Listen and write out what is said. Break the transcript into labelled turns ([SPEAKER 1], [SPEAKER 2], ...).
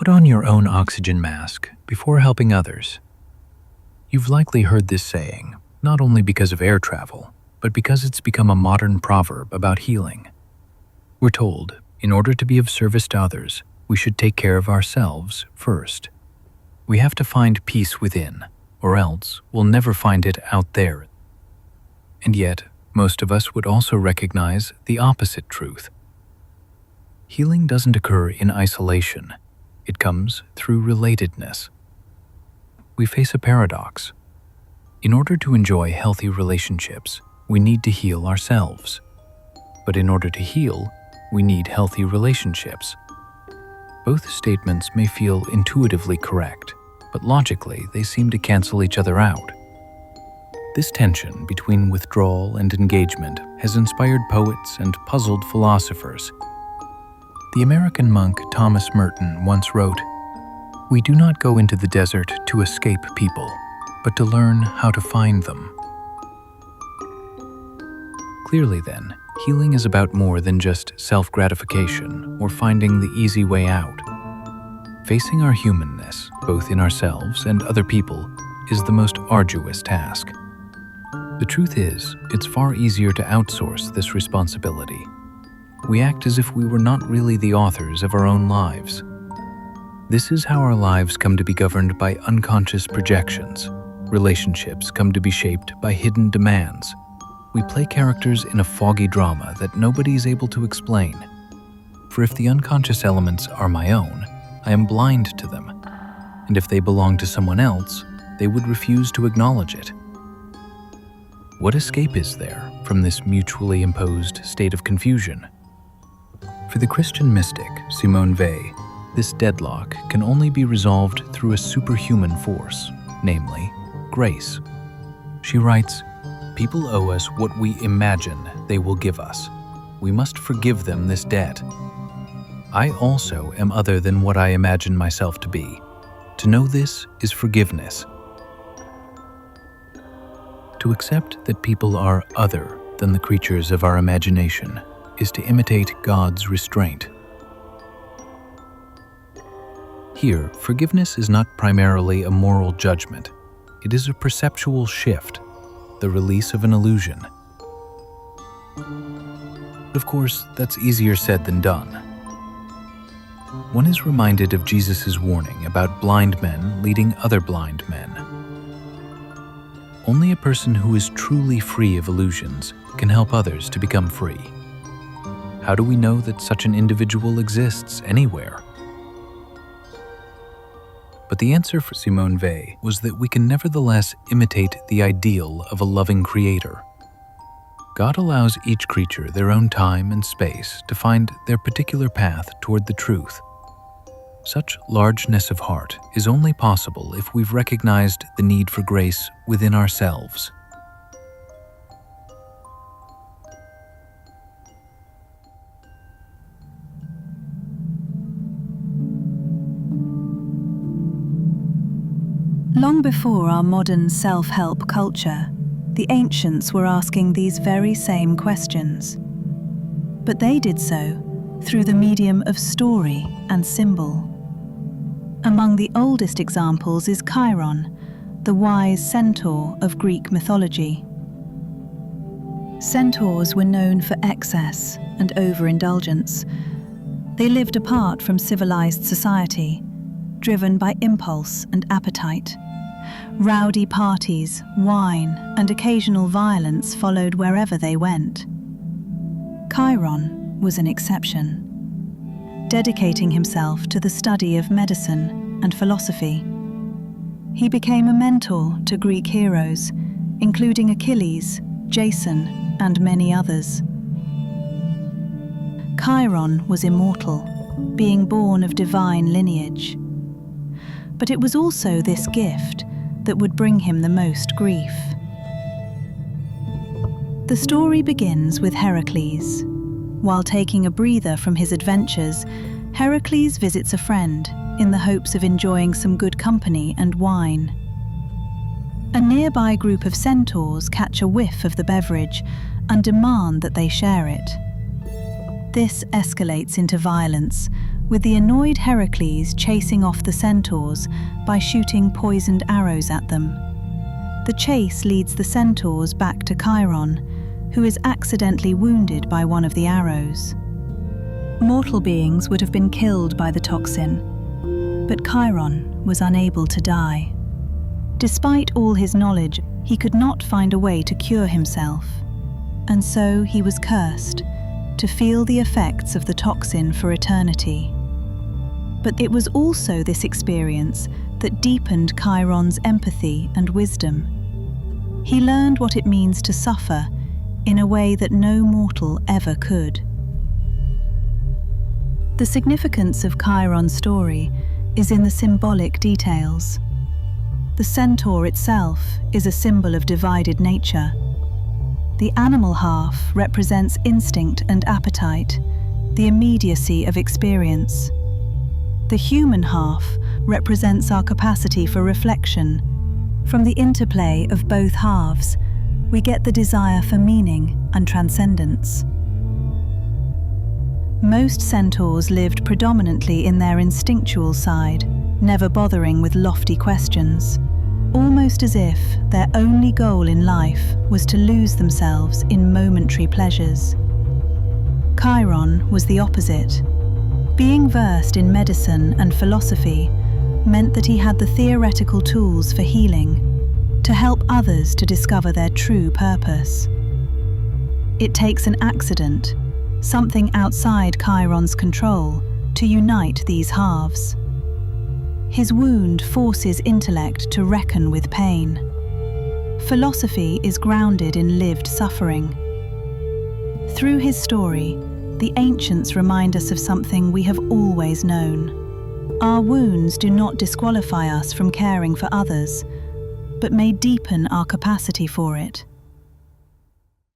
[SPEAKER 1] Put on your own oxygen mask before helping others. You've likely heard this saying, not only because of air travel, but because it's become a modern proverb about healing. We're told, in order to be of service to others, we should take care of ourselves first. We have to find peace within, or else we'll never find it out there. And yet, most of us would also recognize the opposite truth. Healing doesn't occur in isolation. It comes through relatedness. We face a paradox. In order to enjoy healthy relationships, we need to heal ourselves. But in order to heal, we need healthy relationships. Both statements may feel intuitively correct, but logically they seem to cancel each other out. This tension between withdrawal and engagement has inspired poets and puzzled philosophers. The American monk Thomas Merton once wrote, "We do not go into the desert to escape people, but to learn how to find them." Clearly then, healing is about more than just self-gratification or finding the easy way out. Facing our humanness, both in ourselves and other people, is the most arduous task. The truth is, it's far easier to outsource this responsibility. We act as if we were not really the authors of our own lives. This is how our lives come to be governed by unconscious projections. Relationships come to be shaped by hidden demands. We play characters in a foggy drama that nobody is able to explain. For if the unconscious elements are my own, I am blind to them. And if they belong to someone else, they would refuse to acknowledge it. What escape is there from this mutually imposed state of confusion? For the Christian mystic, Simone Weil, this deadlock can only be resolved through a superhuman force, namely, grace. She writes, "People owe us what we imagine they will give us. We must forgive them this debt. I also am other than what I imagine myself to be. To know this is forgiveness." To accept that people are other than the creatures of our imagination is to imitate God's restraint. Here, forgiveness is not primarily a moral judgment. It is a perceptual shift, the release of an illusion. Of course, that's easier said than done. One is reminded of Jesus' warning about blind men leading other blind men. Only a person who is truly free of illusions can help others to become free. How do we know that such an individual exists anywhere? But the answer for Simone Weil was that we can nevertheless imitate the ideal of a loving creator. God allows each creature their own time and space to find their particular path toward the truth. Such largeness of heart is only possible if we've recognized the need for grace within ourselves.
[SPEAKER 2] Long before our modern self-help culture, the ancients were asking these very same questions. But they did so through the medium of story and symbol. Among the oldest examples is Chiron, the wise centaur of Greek mythology. Centaurs were known for excess and overindulgence. They lived apart from civilized society, driven by impulse and appetite. Rowdy parties, wine, and occasional violence followed wherever they went. Chiron was an exception, dedicating himself to the study of medicine and philosophy. He became a mentor to Greek heroes, including Achilles, Jason, and many others. Chiron was immortal, being born of divine lineage. But it was also this gift that would bring him the most grief. The story begins with Heracles. While taking a breather from his adventures, Heracles visits a friend in the hopes of enjoying some good company and wine. A nearby group of centaurs catch a whiff of the beverage and demand that they share it. This escalates into violence with the annoyed Heracles chasing off the centaurs by shooting poisoned arrows at them. The chase leads the centaurs back to Chiron, who is accidentally wounded by one of the arrows. Mortal beings would have been killed by the toxin, but Chiron was unable to die. Despite all his knowledge, he could not find a way to cure himself, and so he was cursed to feel the effects of the toxin for eternity. But it was also this experience that deepened Chiron's empathy and wisdom. He learned what it means to suffer in a way that no mortal ever could. The significance of Chiron's story is in the symbolic details. The centaur itself is a symbol of divided nature. The animal half represents instinct and appetite, the immediacy of experience. The human half represents our capacity for reflection. From the interplay of both halves, we get the desire for meaning and transcendence. Most centaurs lived predominantly in their instinctual side, never bothering with lofty questions, almost as if their only goal in life was to lose themselves in momentary pleasures. Chiron was the opposite. Being versed in medicine and philosophy meant that he had the theoretical tools for healing, to help others to discover their true purpose. It takes an accident, something outside Chiron's control, to unite these halves. His wound forces intellect to reckon with pain. Philosophy is grounded in lived suffering. Through his story, the ancients remind us of something we have always known. Our wounds do not disqualify us from caring for others, but may deepen our capacity for it.